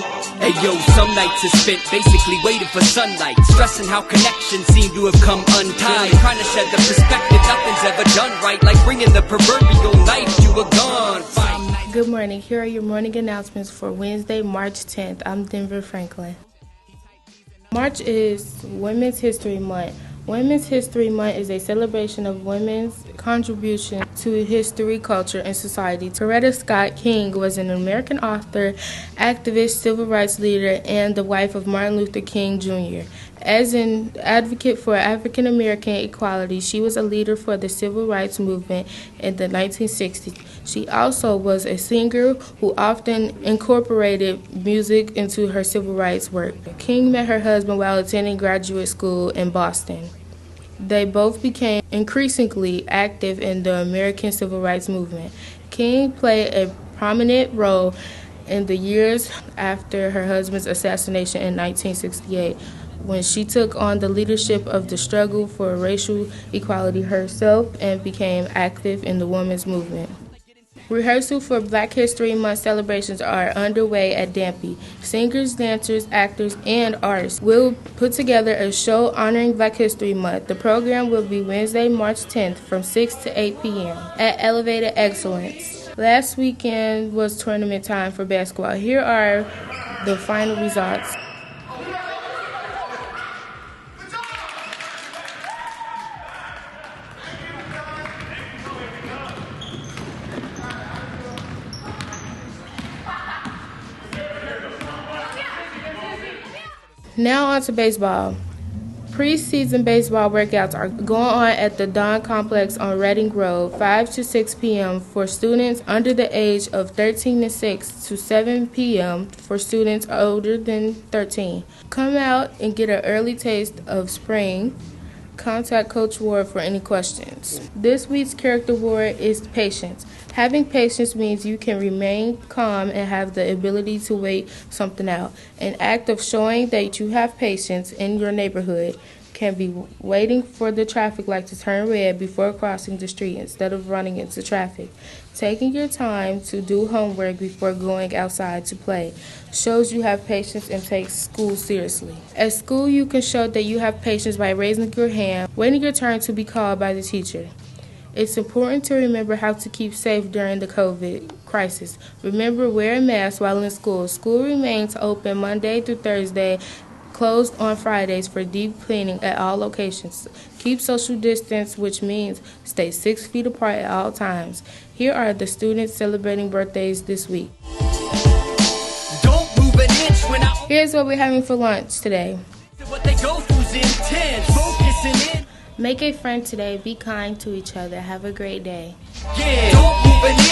Hey yo, some nights are spent basically waiting for sunlight, stressing how connections seem to have come untied, trying to shed the perspective nothing's ever done right, like bringing the proverbial knife to a gunfight. Good morning. Here are your morning announcements for Wednesday, March 10th. I'm Denver Franklin. March is Women's History Month. Women's History Month is a celebration of women's contribution to history, culture, and society. Coretta Scott King was an American author, activist, civil rights leader, and the wife of Martin Luther King Jr. As an advocate for African American equality, she was a leader for the civil rights movement in the 1960s. She also was a singer who often incorporated music into her civil rights work. King met her husband while attending graduate school in Boston. They both became increasingly active in the American civil rights movement. King played a prominent role in the years after her husband's assassination in 1968, when she took on the leadership of the struggle for racial equality herself and became active in the women's movement. Rehearsal for Black History Month celebrations are underway at Dampe. Singers, dancers, actors, and artists will put together a show honoring Black History Month. The program will be Wednesday, March 10th from 6 to 8 p.m. at Elevated Excellence. Last weekend was tournament time for basketball. Here are the final results. Now on to baseball. Preseason baseball workouts are going on at the Dawn Complex on Reading Road, 5 to 6 p.m. for students under the age of 13 and 6 to 7 p.m. for students older than 13. Come out and get an early taste of spring. Contact Coach Ward for any questions. This week's character word is patience. Having patience means you can remain calm and have the ability to wait something out. An act of showing that you have patience in your neighborhood can be waiting for the traffic light to turn red before crossing the street instead of running into traffic. Taking your time to do homework before going outside to play shows you have patience and takes school seriously. At school, you can show that you have patience by raising your hand, waiting your turn to be called by the teacher. It's important to remember how to keep safe during the COVID crisis. Remember, wear a mask while in school. School remains open Monday through Thursday, closed on Fridays for deep cleaning at all locations. Keep social distance, which means stay 6 feet apart at all times. Here are the students celebrating birthdays this week. Don't move an inch when I Here's what we're having for lunch today. what they go through's intense. Focusing in. Make a friend today. Be kind to each other. Have a great day. Yeah. Don't move an inch.